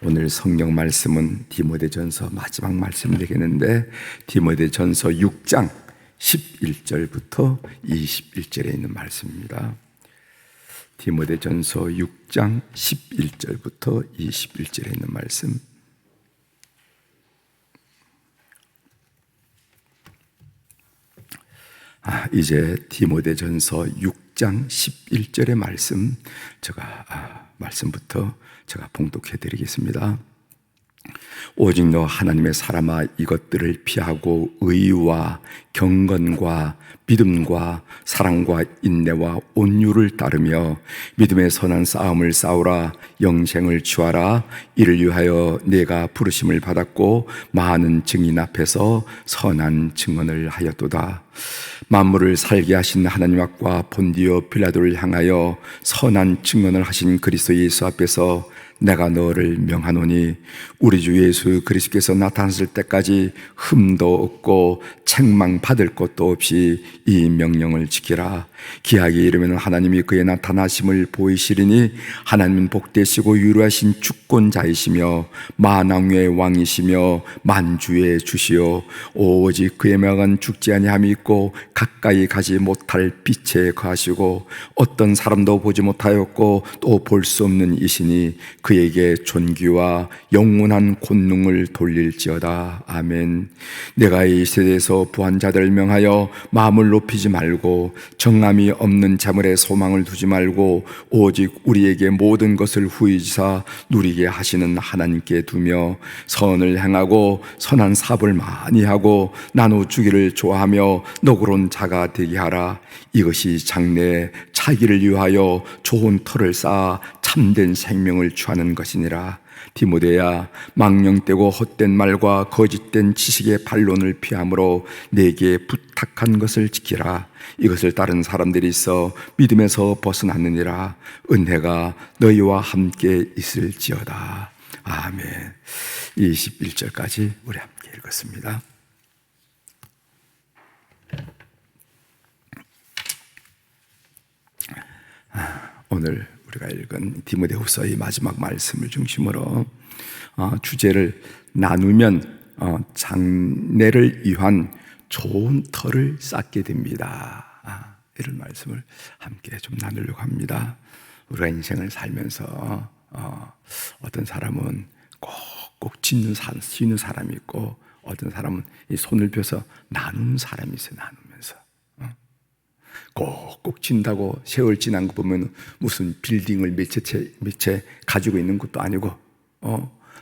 오늘 성경 말씀은 디모데전서 마지막 말씀이 되겠는데 디모데전서 6장 11절부터 21절에 있는 말씀입니다. 디모데전서 6장 11절부터 21절에 있는 말씀. 이제 디모데전서 6장 11절의 말씀 말씀부터 제가 봉독해 드리겠습니다. 오직 너 하나님의 사람아, 이것들을 피하고 의와 경건과 믿음과 사랑과 인내와 온유를 따르며 믿음의 선한 싸움을 싸우라. 영생을 취하라. 이를 위하여 내가 부르심을 받았고 많은 증인 앞에서 선한 증언을 하였도다. 만물을 살게 하신 하나님 앞과 본디오 빌라도를 향하여 선한 증언을 하신 그리스도 예수 앞에서 내가 너를 명하노니 우리 주 예수 그리스도께서 나타났을 때까지 흠도 없고 책망받을 것도 없이 이 명령을 지키라. 기하게 이르면 하나님이 그의 나타나심을 보이시리니 하나님은 복되시고 유일하신 주권자이시며 만왕의 왕이시며 만주의 주시오. 오직 그의 명은 죽지 아니함이 있고 가까이 가지 못할 빛에 거하시고 어떤 사람도 보지 못하였고 또 볼 수 없는 이시니 그에게 존귀와 영원한 권능을 돌릴지어다. 아멘. 내가 이 세대에서 부한 자들을 명하여 마음을 높이지 말고 정함이 없는 재물에 소망을 두지 말고 오직 우리에게 모든 것을 후이사 누리게 하시는 하나님께 두며 선을 행하고 선한 사업을 많이 하고 나누어 주기를 좋아하며 너그러운 자가 되게 하라. 이것이 장래에 차기를 위하여 좋은 터를 쌓아 참된 생명을 취하는 것이니라. 디모데야, 망령되고 헛된 말과 거짓된 지식의 반론을 피함으로 내게 부탁한 것을 지키라. 이것을 따른 사람들이 있어 믿음에서 벗어났느니라. 은혜가 너희와 함께 있을지어다. 아멘. 21절까지 우리 함께 읽었습니다. 오늘 우리가 읽은 디모데후서의 마지막 말씀을 중심으로 주제를 나누면 장래를 위한 좋은 터를 쌓게 됩니다. 이런 말씀을 함께 좀 나누려고 합니다. 우리가 인생을 살면서 어떤 사람은 꼭꼭 쥐는 사람이 있고 어떤 사람은 이 손을 펴서 나누는 사람이 있어요. 나누면서 꼭꼭 진다고 세월 지난 거 보면 무슨 빌딩을 몇 채 가지고 있는 것도 아니고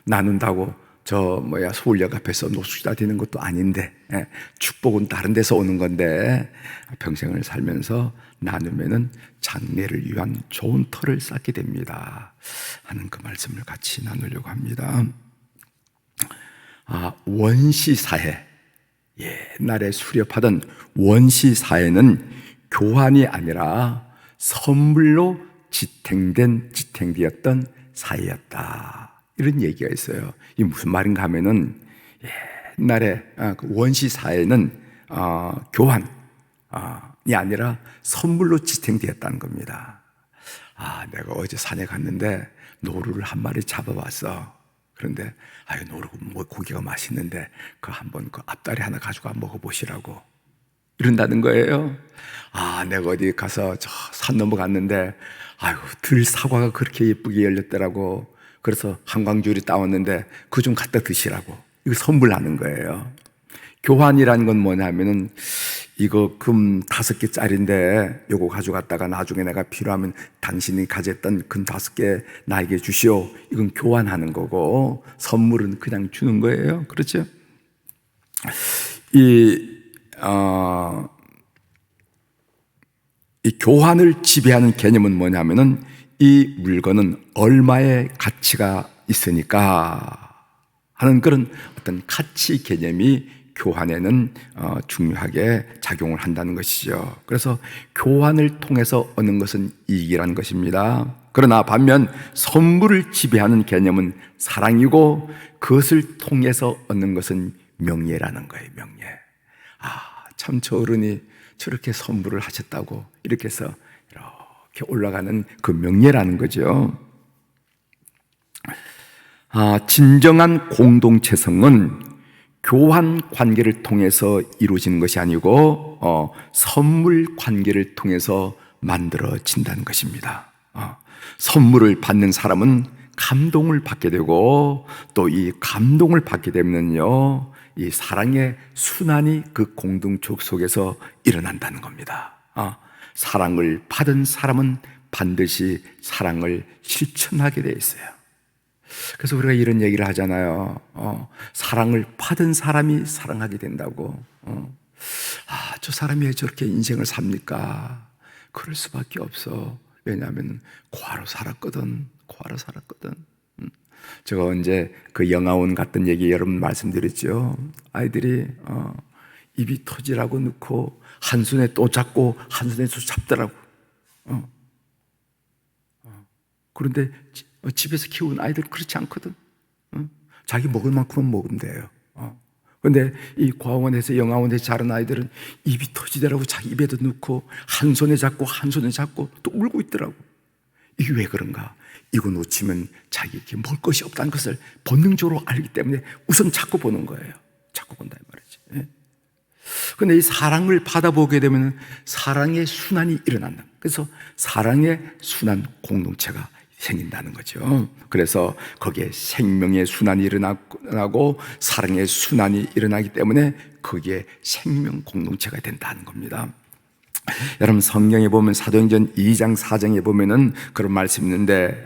나눈다고 서울역 앞에서 노숙자 되는 것도 아닌데 축복은 다른 데서 오는 건데 평생을 살면서 나누면은 장래를 위한 좋은 터를 쌓게 됩니다 하는 그 말씀을 같이 나누려고 합니다. 원시사회, 옛날에 수렵하던 원시사회는 교환이 아니라 선물로 지탱되었던 사회였다. 이런 얘기가 있어요. 이게 무슨 말인가 하면은 옛날에 그 원시 사회는 교환이 아니라 선물로 지탱되었다는 겁니다. 내가 어제 산에 갔는데 노루를 한 마리 잡아왔어. 그런데 노루 고기가 맛있는데 한번 그 앞다리 하나 가지고 먹어보시라고 이런다는 거예요. 내가 어디 가서 저 산 넘어갔는데 들사과가 그렇게 예쁘게 열렸더라고. 그래서 한광줄이 따왔는데 그 좀 갖다 드시라고. 이거 선물하는 거예요. 교환이라는 건 뭐냐면은 이거 금 5개짜리인데 요거 가져갔다가 나중에 내가 필요하면 당신이 가졌던 금 5개 나에게 주시오. 이건 교환하는 거고 선물은 그냥 주는 거예요. 그렇죠? 이 교환을 지배하는 개념은 뭐냐면은 이 물건은 얼마의 가치가 있으니까 하는 그런 어떤 가치 개념이 교환에는 중요하게 작용을 한다는 것이죠. 그래서 교환을 통해서 얻는 것은 이익이라는 것입니다. 그러나 반면 선물을 지배하는 개념은 사랑이고 그것을 통해서 얻는 것은 명예라는 거예요. 명예. 참 저 어른이 저렇게 선물을 하셨다고 이렇게 해서 이렇게 올라가는 그 명예라는 거죠. 진정한 공동체성은 교환 관계를 통해서 이루어지는 것이 아니고 선물 관계를 통해서 만들어진다는 것입니다. 선물을 받는 사람은 감동을 받게 되고, 또 이 감동을 받게 되면요, 이 사랑의 순환이 그 공동체 속에서 일어난다는 겁니다. 사랑을 받은 사람은 반드시 사랑을 실천하게 되어 있어요. 그래서 우리가 이런 얘기를 하잖아요. 사랑을 받은 사람이 사랑하게 된다고. 저 사람이 왜 저렇게 인생을 삽니까? 그럴 수밖에 없어. 왜냐하면 고아로 살았거든. 제가 언제 그 영화원 갔던 얘기 여러분 말씀드렸죠. 아이들이 입이 터지라고 넣고 한 손에 또 잡고 한 손에 또 잡더라고. 그런데 집에서 키운 아이들 그렇지 않거든. 자기 먹을 만큼은 먹으면 돼요. 그런데 이 고아원에서 영아원에서 자란 아이들은 입이 터지더라고. 자기 입에도 넣고 한 손에 잡고 한 손에 잡고 또 울고 있더라고. 이게 왜 그런가? 이거 놓치면 자기에게 먹을 것이 없다는 것을 본능적으로 알기 때문에 우선 자꾸 보는 거예요. 자꾸 본다 이 말이지. 그런데 이 사랑을 받아보게 되면 사랑의 순환이 일어난다. 그래서 사랑의 순환 공동체가 생긴다는 거죠. 그래서 거기에 생명의 순환이 일어나고 사랑의 순환이 일어나기 때문에 거기에 생명 공동체가 된다는 겁니다. 여러분 성경에 보면 사도행전 2장 4장에 보면은 그런 말씀이 있는데,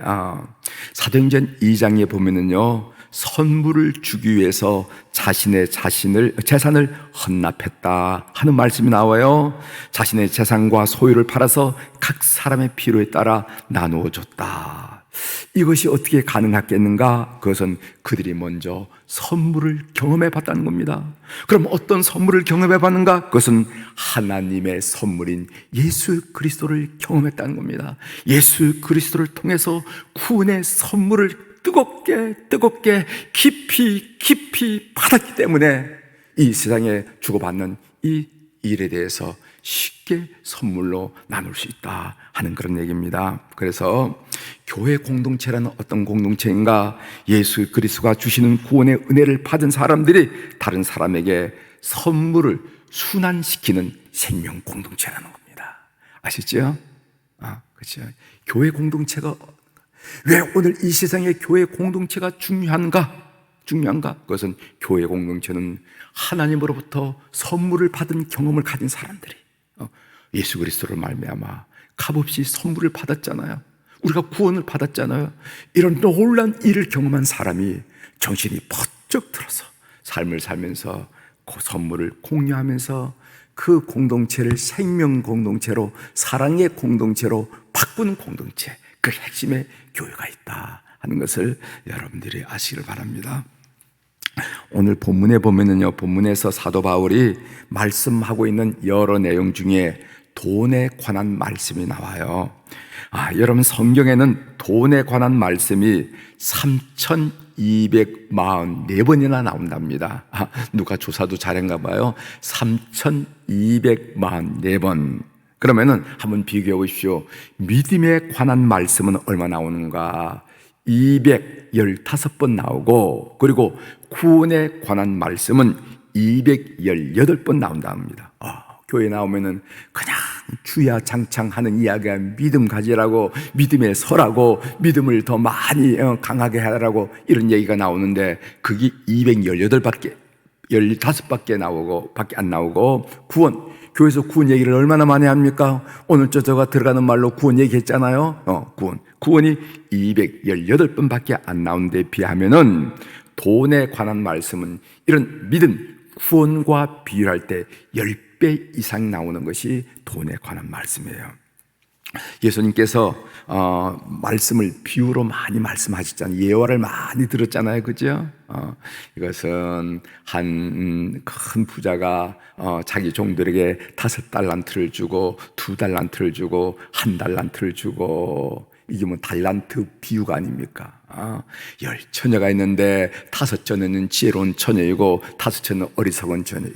사도행전 2장에 보면은요, 선물을 주기 위해서 자신의 재산을 헌납했다 하는 말씀이 나와요. 자신의 재산과 소유를 팔아서 각 사람의 필요에 따라 나누어 줬다. 이것이 어떻게 가능하겠는가? 그것은 그들이 먼저 선물을 경험해 봤다는 겁니다. 그럼 어떤 선물을 경험해 봤는가? 그것은 하나님의 선물인 예수 그리스도를 경험했다는 겁니다. 예수 그리스도를 통해서 구원의 선물을 뜨겁게 깊이 받았기 때문에 이 세상에 주고받는 이 일에 대해서 쉽게 선물로 나눌 수 있다 하는 그런 얘기입니다. 그래서 교회 공동체라는 어떤 공동체인가? 예수 그리스도가 주시는 구원의 은혜를 받은 사람들이 다른 사람에게 선물을 순환시키는 생명 공동체라는 겁니다. 아시죠? 그렇죠. 교회 공동체가 왜 오늘 이 세상에 교회 공동체가 중요한가? 그것은 교회 공동체는 하나님으로부터 선물을 받은 경험을 가진 사람들이 예수 그리스도를 말미암아 값없이 선물을 받았잖아요. 우리가 구원을 받았잖아요. 이런 놀라운 일을 경험한 사람이 정신이 번쩍 들어서 삶을 살면서 그 선물을 공유하면서 그 공동체를 생명 공동체로, 사랑의 공동체로 바꾸는 공동체, 그 핵심에 교회가 있다 하는 것을 여러분들이 아시기를 바랍니다. 오늘 본문에 보면은요, 본문에서 사도 바울이 말씀하고 있는 여러 내용 중에 돈에 관한 말씀이 나와요. 여러분 성경에는 돈에 관한 말씀이 3,244번이나 나온답니다. 누가 조사도 잘했나 봐요. 3,244번. 그러면은 한번 비교해 보십시오. 믿음에 관한 말씀은 얼마 나오는가? 215번 나오고, 그리고 구원에 관한 말씀은 218번 나온다 합니다. 교회 나오면은 그냥 주야장창하는 이야기가 믿음 가지라고, 믿음에 서라고, 믿음을 더 많이 강하게 하라고 이런 얘기가 나오는데, 그게 215밖에 15밖에 밖에 안 나오고, 교회에서 구원 얘기를 얼마나 많이 합니까? 오늘 저가 들어가는 말로 구원 얘기했잖아요. 구원이 218번밖에 안 나온 데 비하면은 돈에 관한 말씀은 이런 믿음, 구원과 비교할 때 10배 이상 나오는 것이 돈에 관한 말씀이에요. 예수님께서 말씀을 비유로 많이 말씀하셨잖아요. 예화를 많이 들었잖아요. 그죠? 이것은 한 큰 부자가 자기 종들에게 5달란트를 주고 2달란트를 주고 1달란트를 주고, 이게 뭐 달란트 비유가 아닙니까? 10처녀가 있는데 5처녀는 지혜로운 처녀이고 5처녀는 어리석은 처녀.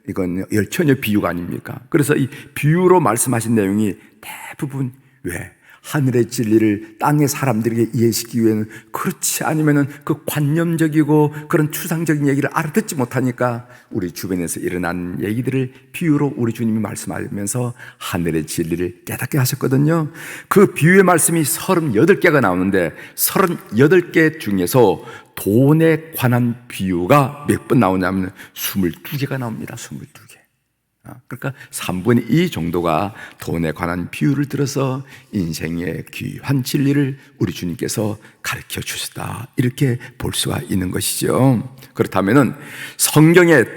이건 10처녀 비유가 아닙니까? 그래서 이 비유로 말씀하신 내용이 대부분 왜? 하늘의 진리를 땅의 사람들에게 이해시키기 위해는, 그렇지 않으면은 그 관념적이고 그런 추상적인 얘기를 알아듣지 못하니까 우리 주변에서 일어난 얘기들을 비유로 우리 주님이 말씀하면서 하늘의 진리를 깨닫게 하셨거든요. 그 비유의 말씀이 38개가 나오는데 38개 중에서 돈에 관한 비유가 몇 번 나오냐면 22개가 나옵니다. 22개. 그러니까 3분의 2 정도가 돈에 관한 비유를 들어서 인생의 귀한 진리를 우리 주님께서 가르쳐 주셨다, 이렇게 볼 수가 있는 것이죠. 그렇다면 성경에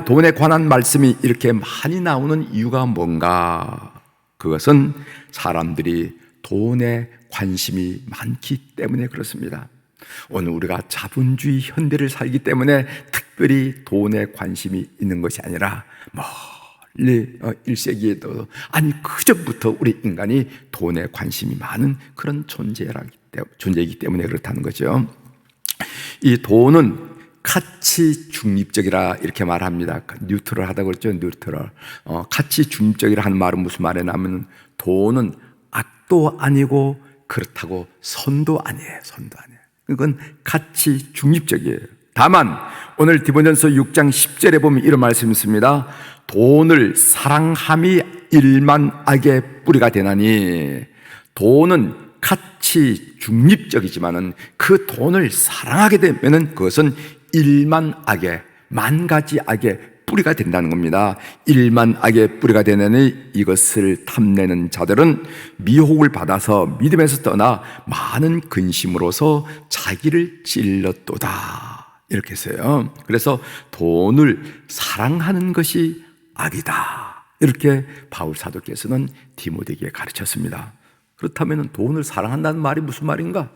돈에 관한 말씀이 이렇게 많이 나오는 이유가 뭔가? 그것은 사람들이 돈에 관심이 많기 때문에 그렇습니다. 오늘 우리가 자본주의 현대를 살기 때문에 특별히 돈에 관심이 있는 것이 아니라 1세기에도 아니 그전부터 우리 인간이 돈에 관심이 많은 그런 존재이기 때문에 그렇다는 거죠. 이 돈은 가치 중립적이라 이렇게 말합니다. 뉴트럴 하다고 그랬죠. 뉴트럴. 가치 중립적이라 하는 말은 무슨 말이냐면 돈은 악도 아니고 그렇다고 선도 아니에요. 선도 아니에요. 그건 가치 중립적이에요. 다만 오늘 디모데전서 6장 10절에 보면 이런 말씀이 있습니다. 돈을 사랑함이 일만 악의 뿌리가 되나니, 돈은 가치 중립적이지만은 그 돈을 사랑하게 되면은 그것은 일만 악의, 만 가지 악의 뿌리가 된다는 겁니다. 일만 악의 뿌리가 되느니 이것을 탐내는 자들은 미혹을 받아서 믿음에서 떠나 많은 근심으로서 자기를 찔렀도다, 이렇게 했어요. 그래서 돈을 사랑하는 것이 악이다, 이렇게 바울 사도께서는 디모데에게 가르쳤습니다. 그렇다면 돈을 사랑한다는 말이 무슨 말인가?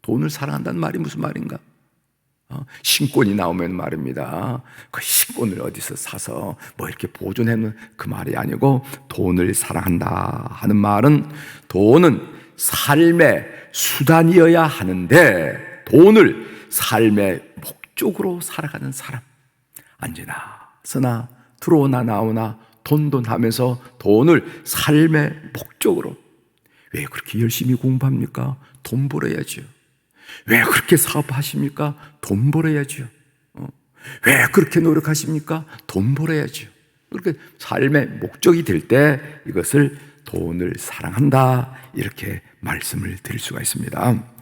돈을 사랑한다는 말이 무슨 말인가? 신권이 나오면 말입니다. 그 신권을 어디서 사서 뭐 이렇게 보존해놓은 그 말이 아니고, 돈을 사랑한다 하는 말은 돈은 삶의 수단이어야 하는데 돈을 삶의 목적으로 살아가는 사람, 언제나 쓰나 들어오나 나오나 돈돈 하면서 돈을 삶의 목적으로. 왜 그렇게 열심히 공부합니까? 돈 벌어야죠. 왜 그렇게 사업하십니까? 돈 벌어야죠. 왜 그렇게 노력하십니까? 돈 벌어야죠. 그렇게 삶의 목적이 될 때 이것을 돈을 사랑한다, 이렇게 말씀을 드릴 수가 있습니다.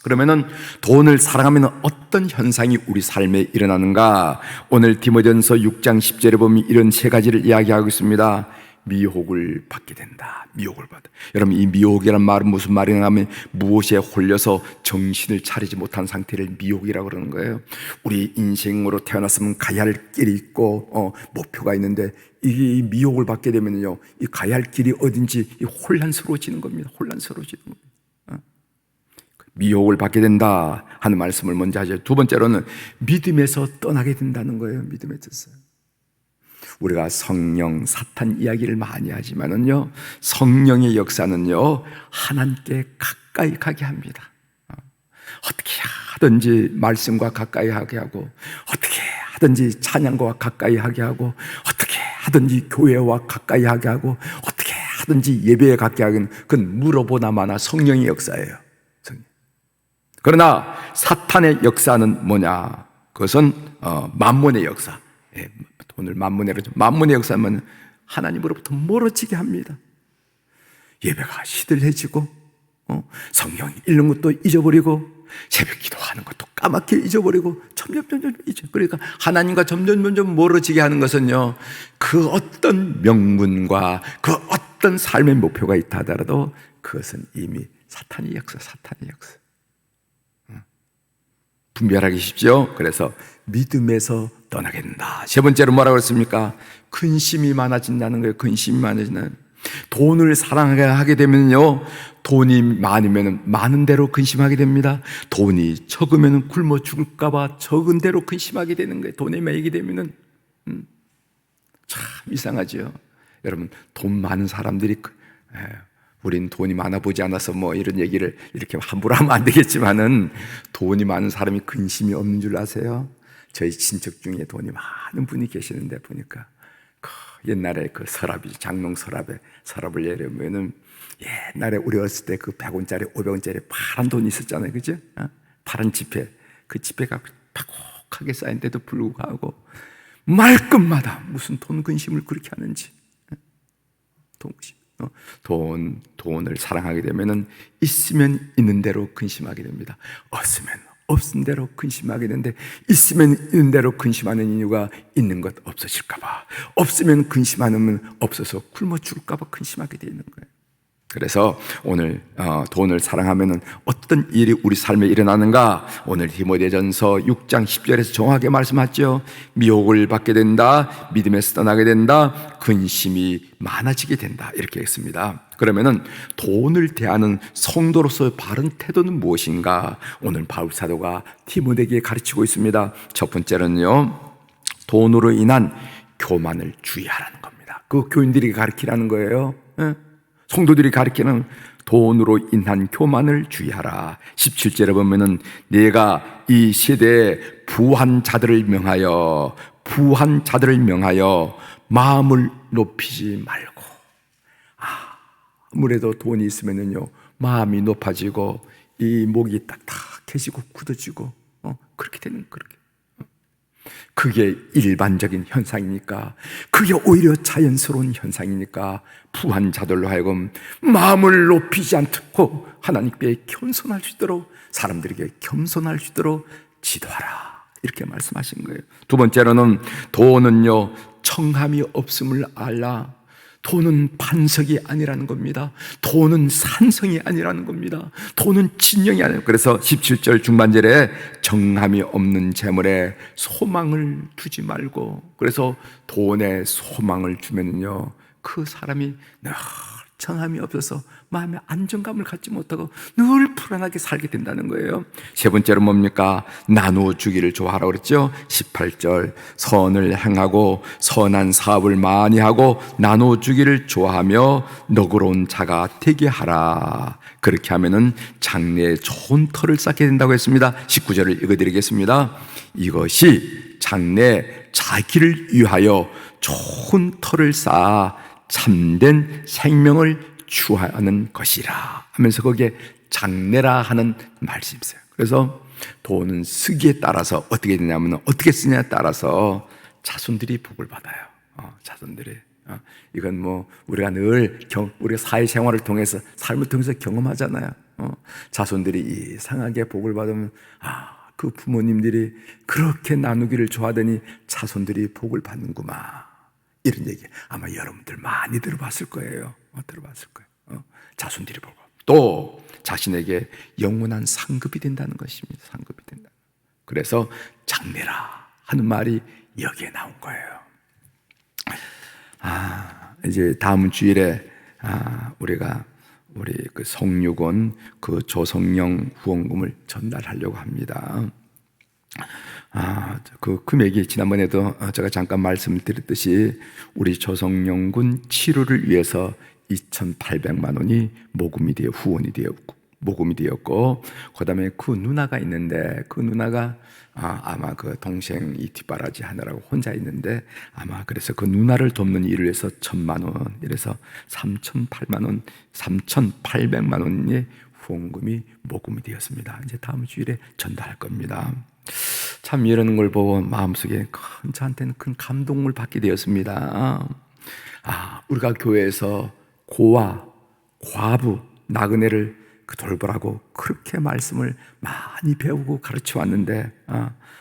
그러면은 돈을 사랑하면 어떤 현상이 우리 삶에 일어나는가? 오늘 디모데전서 6장 10절에 보면 이런 세 가지를 이야기하고 있습니다. 미혹을 받게 된다. 미혹을 받아. 여러분, 이 미혹이란 말은 무슨 말이냐 하면 무엇에 홀려서 정신을 차리지 못한 상태를 미혹이라고 그러는 거예요. 우리 인생으로 태어났으면 가야 할 길이 있고 목표가 있는데 이 미혹을 받게 되면요, 이 가야 할 길이 어딘지 혼란스러워지는 겁니다. 혼란스러워지는 겁니다. 미혹을 받게 된다 하는 말씀을 먼저 하죠. 두 번째로는 믿음에서 떠나게 된다는 거예요. 믿음에서. 우리가 성령, 사탄 이야기를 많이 하지만은요, 성령의 역사는요, 하나님께 가까이 가게 합니다. 어떻게 하든지 말씀과 가까이 하게 하고, 어떻게 하든지 찬양과 가까이 하게 하고, 어떻게 하든지 교회와 가까이 하게 하고, 어떻게 하든지 예배에 가까이 하기는 그건 물어보나 마나 성령의 역사예요. 그러나 사탄의 역사는 뭐냐? 그것은 만몬의 역사. 돈을 만몬의 역사는 하나님으로부터 멀어지게 합니다. 예배가 시들해지고 성경 읽는 것도 잊어버리고 새벽 기도하는 것도 까맣게 잊어버리고 점점 잊어. 그러니까 하나님과 점점 멀어지게 하는 것은요, 그 어떤 명분과 그 어떤 삶의 목표가 있다 하더라도 그것은 이미 사탄의 역사. 분별하기 쉽죠. 그래서 믿음에서 떠나게 된다. 세 번째로 뭐라고 했습니까? 근심이 많아진다는 거예요. 근심이 많아지는. 돈을 사랑하게 되면요, 돈이 많으면 많은 대로 근심하게 됩니다. 돈이 적으면 굶어 죽을까봐 적은 대로 근심하게 되는 거예요. 돈에 매이게 되면은 참 이상하죠. 여러분, 돈 많은 사람들이 우린 돈이 많아 보지 않아서 뭐 이런 얘기를 이렇게 함부로 하면 안 되겠지만은 돈이 많은 사람이 근심이 없는 줄 아세요? 저희 친척 중에 돈이 많은 분이 계시는데 보니까 옛날에 그 서랍이 장롱 서랍을 열으면은 옛날에 우리 어렸을 때 그 100원짜리 500원짜리 파란 돈이 있었잖아요, 그죠? 파란 지폐, 그 지폐가 팍팍하게 쌓인데도 불구하고 말끝마다 무슨 돈 근심을 그렇게 하는지. 돈을 사랑하게 되면은 있으면 있는 대로 근심하게 됩니다. 없으면 없은 대로 근심하게 되는데, 있으면 있는 대로 근심하는 이유가 있는 것 없어질까봐, 없으면 근심하면 없어서 굶어 죽을까봐 근심하게 되어 있는 거예요. 그래서 오늘 돈을 사랑하면 어떤 일이 우리 삶에 일어나는가? 오늘 디모데전서 6장 10절에서 정확하게 말씀하죠. 미혹을 받게 된다, 믿음에서 떠나게 된다, 근심이 많아지게 된다, 이렇게 했습니다. 그러면은 돈을 대하는 성도로서의 바른 태도는 무엇인가? 오늘 바울 사도가 디모데에게 가르치고 있습니다. 첫 번째는요, 돈으로 인한 교만을 주의하라는 겁니다. 그 교인들이 가르치라는 거예요. 성도들이 가르치는 돈으로 인한 교만을 주의하라. 17절에 보면은 내가 이 시대에 부한 자들을 명하여 마음을 높이지 말고. 아무래도 돈이 있으면은요, 마음이 높아지고 이 목이 딱딱해지고 굳어지고 그렇게 되는, 그렇게. 그게 일반적인 현상이니까, 그게 오히려 자연스러운 현상이니까 부한 자들로 하여금 마음을 높이지 않고 하나님께 겸손할 수 있도록, 사람들에게 겸손할 수 있도록 지도하라, 이렇게 말씀하신 거예요. 두 번째로는 돈은요, 청함이 없음을 알라. 돈은 반석이 아니라는 겁니다. 돈은 산성이 아니라는 겁니다. 돈은 진영이 아니에요. 그래서 17절 중반절에 정함이 없는 재물에 소망을 두지 말고, 그래서 돈에 소망을 주면요, 그 사람이 늘 정함이 없어서 마음의 안정감을 갖지 못하고 늘 불안하게 살게 된다는 거예요. 세 번째로 뭡니까? 나누어 주기를 좋아하라고 그랬죠. 18절, 선을 행하고 선한 사업을 많이 하고 나누어 주기를 좋아하며 너그러운 자가 되게 하라. 그렇게 하면은 장래에 좋은 터를 쌓게 된다고 했습니다. 19절을 읽어드리겠습니다. 이것이 장래 자기를 위하여 좋은 터를 쌓아 참된 생명을 추하는 것이라 하면서 거기에 장래라 하는 말씀이 있어요. 그래서 돈은 쓰기에 따라서 어떻게 되냐면, 어떻게 쓰냐에 따라서 자손들이 복을 받아요. 자손들이. 이건 뭐 우리가 늘 우리가 사회생활을 통해서, 삶을 통해서 경험하잖아요. 자손들이 이상하게 복을 받으면, 그 부모님들이 그렇게 나누기를 좋아하더니 자손들이 복을 받는구만, 이런 얘기 아마 여러분들 많이 들어봤을 거예요. 들어봤을 거예요. 자손들이 보고 또 자신에게 영원한 상급이 된다는 것입니다. 상급이 된다. 그래서 장래라 하는 말이 여기에 나온 거예요. 이제 다음 주일에 우리 그 성육원 그 조성령 후원금을 전달하려고 합니다. 그 금액이 지난번에도 제가 잠깐 말씀드렸듯이 우리 조성영군 치료를 위해서 2,800만 원이 모금이 되었고, 그 다음에 그 누나가 있는데, 그 누나가 아마 그 동생이 뒷바라지 하느라고 혼자 있는데, 아마 그래서 그 누나를 돕는 일을 위해서 1,000만 원, 이래서 3,800만 원의 후원금이 모금이 되었습니다. 이제 다음 주일에 전달할 겁니다. 참 이러는 걸 보고 마음속에 저한테는 큰 감동을 받게 되었습니다. 우리가 교회에서 고아, 과부, 나그네를 돌보라고 그렇게 말씀을 많이 배우고 가르쳐 왔는데,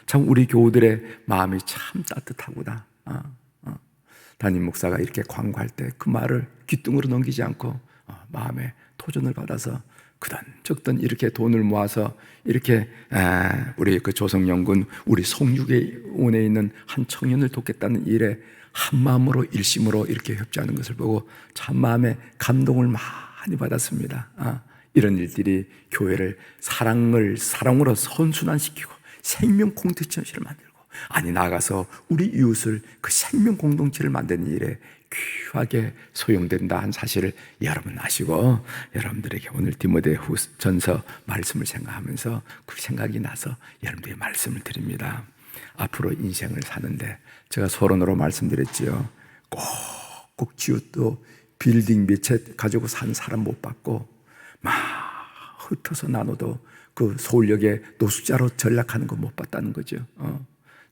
참 우리 교우들의 마음이 참 따뜻하구나. 담임 목사가 이렇게 광고할 때 그 말을 귀뚱으로 넘기지 않고 마음에 토전을 받아서 그던 적던 이렇게 돈을 모아서 이렇게 우리 그 조성영군 우리 성육원에 있는 한 청년을 돕겠다는 일에 한 마음으로 일심으로 이렇게 협조하는 것을 보고 참 마음에 감동을 많이 받았습니다. 이런 일들이 교회를 사랑으로 선순환시키고 생명 공동체를 만들고, 나아가서 우리 이웃을 그 생명 공동체를 만드는 일에 귀하게 소용된다 한 사실을 여러분 아시고, 여러분들에게 오늘 디모데전서 말씀을 생각하면서 그 생각이 나서 여러분들에게 말씀을 드립니다. 앞으로 인생을 사는데 제가 서론으로 말씀드렸지요. 꼭꼭 지어도 빌딩 몇 채 가지고 산 사람 못 봤고, 막 흩어서 나눠도 그 서울역에 노숙자로 전락하는 거 못 봤다는 거죠.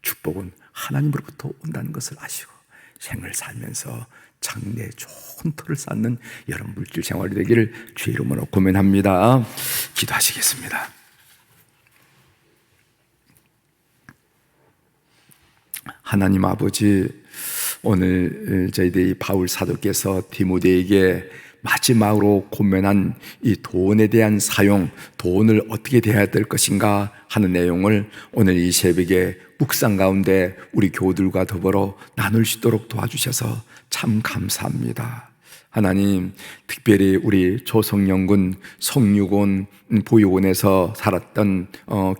축복은 하나님으로부터 온다는 것을 아시고 생을 살면서 장래에 좋은 터를 쌓는 여러분 물질 생활이 되기를 주의 이름으로 고면합니다. 기도하시겠습니다. 하나님 아버지, 오늘 저희들이 바울 사도께서 디모데에게 마지막으로 고면한 이 돈에 대한 사용, 돈을 어떻게 대해야 될 것인가 하는 내용을 오늘 이 새벽에 묵상 가운데 우리 교우들과 더불어 나눌 수 있도록 도와주셔서 참 감사합니다. 하나님, 특별히 우리 조성영군 성유곤 보육원에서 살았던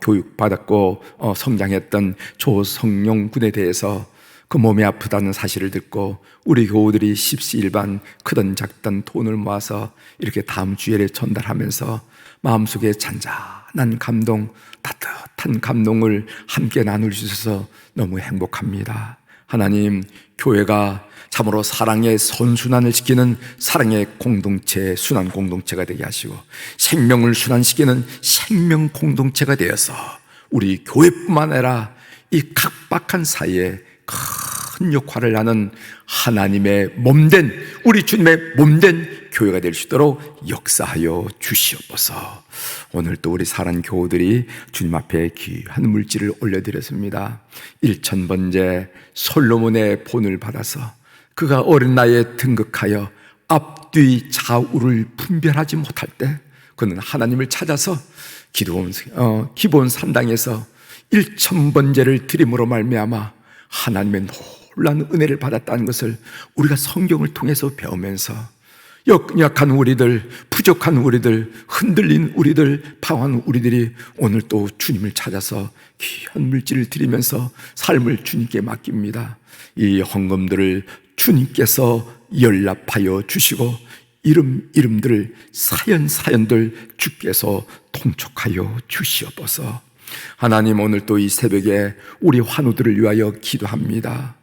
교육받았고 성장했던 조성용 군에 대해서 그 몸이 아프다는 사실을 듣고 우리 교우들이 십시일반 크든 작든 돈을 모아서 이렇게 다음 주일에 전달하면서 마음속에 잔잔한 감동, 따뜻한 감동을 함께 나눌 수 있어서 너무 행복합니다. 하나님, 교회가 참으로 사랑의 선순환을 시키는 사랑의 공동체, 순환 공동체가 되게 하시고 생명을 순환시키는 생명 공동체가 되어서 우리 교회뿐만 아니라 이 각박한 사이에 큰 역할을 하는 하나님의 몸된, 우리 주님의 몸된 교회가 될 수 있도록 역사하여 주시옵소서. 오늘 또 우리 사랑 교우들이 주님 앞에 귀한 물질을 올려드렸습니다. 1000번째 솔로몬의 본을 받아서 그가 어린 나이에 등극하여 앞뒤 좌우를 분별하지 못할 때 그는 하나님을 찾아서 기본 산당에서 1000번제를 드림으로 말미암아 하나님의 놀라운 은혜를 받았다는 것을 우리가 성경을 통해서 배우면서 약한 우리들, 부족한 우리들, 흔들린 우리들, 방황한 우리들이 오늘 또 주님을 찾아서 귀한 물질을 드리면서 삶을 주님께 맡깁니다. 이 헌금들을 주님께서 연락하여 주시고 이름들을 사연들 주께서 통촉하여 주시옵소서. 하나님, 오늘 또 이 새벽에 우리 환우들을 위하여 기도합니다.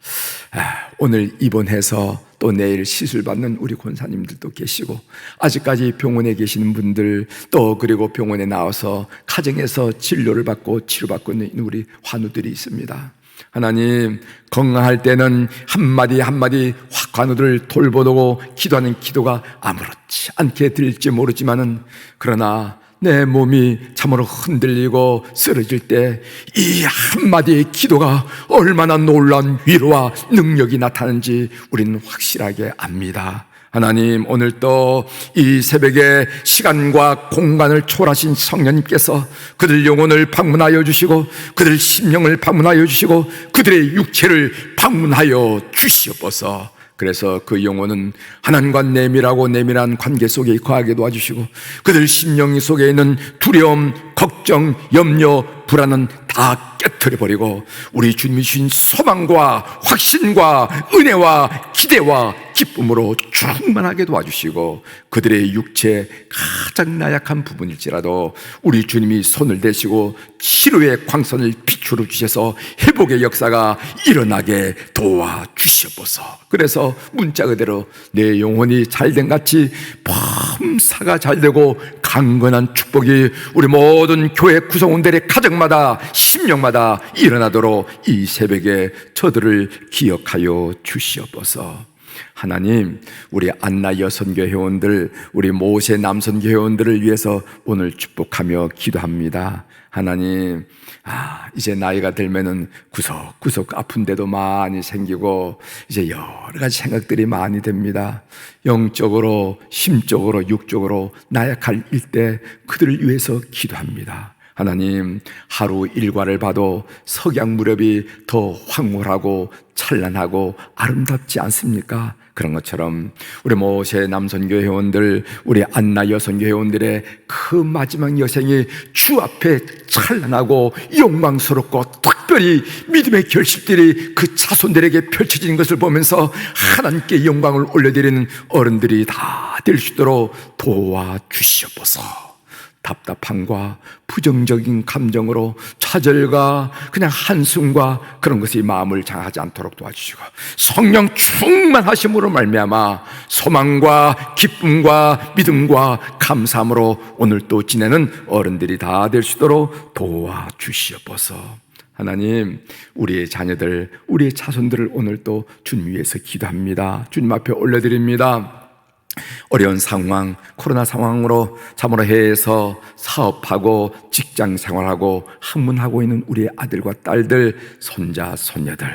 오늘 입원해서 또 내일 시술 받는 우리 권사님들도 계시고 아직까지 병원에 계시는 분들, 또 그리고 병원에 나와서 가정에서 진료를 받고 치료받고 있는 우리 환우들이 있습니다. 하나님, 건강할 때는 한마디 한마디 환우들을 돌보고 기도하는 기도가 아무렇지 않게 들릴지 모르지만은, 그러나 내 몸이 참으로 흔들리고 쓰러질 때 이 한마디의 기도가 얼마나 놀라운 위로와 능력이 나타나는지 우리는 확실하게 압니다. 하나님, 오늘 또 이 새벽에 시간과 공간을 초월하신 성령님께서 그들 영혼을 방문하여 주시고 그들 심령을 방문하여 주시고 그들의 육체를 방문하여 주시옵소서. 그래서 그 영혼은 하나님과 내밀한 관계 속에 거하게 도와주시고 그들 심령 속에 있는 두려움, 걱정, 염려, 불안은 다 깨트려버리고 우리 주님이 주신 소망과 확신과 은혜와 기대와 기쁨으로 충만하게 도와주시고 그들의 육체 가장 나약한 부분일지라도 우리 주님이 손을 대시고 치료의 광선을 비추어 주셔서 회복의 역사가 일어나게 도와주시옵소서. 그래서 문자 그대로 내 영혼이 잘된 같이 범사가 잘되고 강건한 축복이 우리 모든 교회 구성원들의 가정마다 심령마다 일어나도록 이 새벽에 저들을 기억하여 주시옵소서. 하나님, 우리 안나 여선교 회원들, 우리 모세 남선교 회원들을 위해서 오늘 축복하며 기도합니다. 하나님, 이제 나이가 들면은 구석구석 아픈 데도 많이 생기고 이제 여러 가지 생각들이 많이 됩니다. 영적으로, 심적으로, 육적으로 나약할 때 그들을 위해서 기도합니다. 하나님, 하루 일과를 봐도 석양 무렵이 더 황홀하고 찬란하고 아름답지 않습니까? 그런 것처럼 우리 모세 남선교 회원들, 우리 안나 여선교 회원들의 그 마지막 여생이 주 앞에 찬란하고 영광스럽고 특별히 믿음의 결실들이 그 자손들에게 펼쳐지는 것을 보면서 하나님께 영광을 올려드리는 어른들이 다 될 수 있도록 도와주시옵소서. 답답함과 부정적인 감정으로 좌절과 그냥 한숨과 그런 것이 마음을 장하지 않도록 도와주시고, 성령 충만하심으로 말미암아 소망과 기쁨과 믿음과 감사함으로 오늘 또 지내는 어른들이 다 될 수 있도록 도와주시옵소서. 하나님, 우리의 자녀들, 우리의 자손들을 오늘 또 주님 위해서 기도합니다. 주님 앞에 올려드립니다. 어려운 상황, 코로나 상황으로 참으로 해외에서 사업하고 직장 생활하고 학문하고 있는 우리의 아들과 딸들, 손자, 손녀들,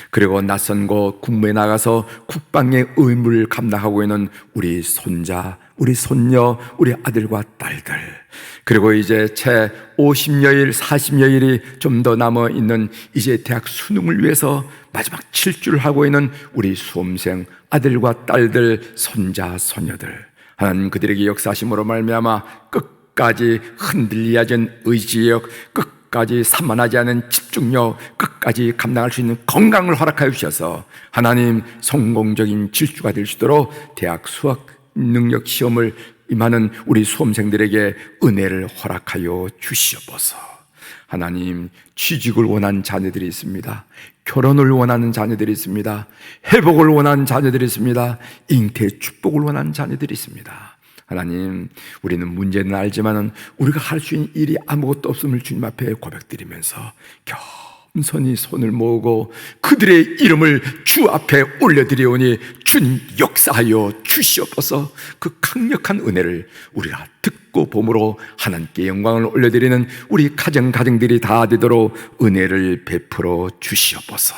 그리고 낯선 곳 군무에 나가서 국방의 의무를 감당하고 있는 우리 손자, 우리 손녀, 우리 아들과 딸들, 그리고 이제 채 50여일, 40여일이 좀 더 남아있는 이제 대학 수능을 위해서 마지막 7주를 하고 있는 우리 수험생 아들과 딸들, 손자, 손녀들, 하나님 그들에게 역사하심으로 말미암아 끝까지 흔들리지 않은 의지력, 끝까지 산만하지 않은 집중력, 끝까지 감당할 수 있는 건강을 허락하여 주셔서 하나님 성공적인 질주가 될 수 있도록 대학 수학 능력 시험을 임하는 우리 수험생들에게 은혜를 허락하여 주시옵소서. 하나님, 취직을 원하는 자녀들이 있습니다. 결혼을 원하는 자녀들이 있습니다. 회복을 원하는 자녀들이 있습니다. 잉태의 축복을 원하는 자녀들이 있습니다. 하나님, 우리는 문제는 알지만 우리가 할 수 있는 일이 아무것도 없음을 주님 앞에 고백드리면서 겸손히 손을 모으고 그들의 이름을 주 앞에 올려드리오니 주님 역사하여 주시옵소서. 그 강력한 은혜를 우리가 듣고 봄으로 하나님께 영광을 올려드리는 우리 가정들이 다 되도록 은혜를 베풀어 주시옵소서.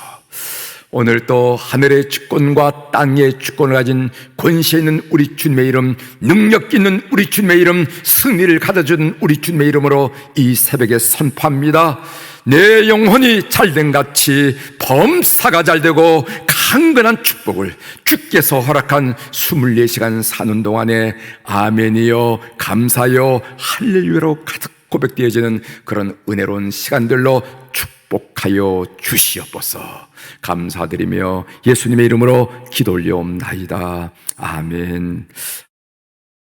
오늘 또 하늘의 주권과 땅의 주권을 가진 권세 있는 우리 주님의 이름, 능력 있는 우리 주님의 이름, 승리를 가져준 우리 주님의 이름으로 이 새벽에 선포합니다. 내 영혼이 잘된 같이 범사가 잘되고 강건한 축복을 주께서 허락한 24시간 사는 동안에 아멘이요 감사요 할렐루야로 가득 고백되어지는 그런 은혜로운 시간들로 축복하여 주시옵소서. 감사드리며 예수님의 이름으로 기도 올려옵나이다. 아멘.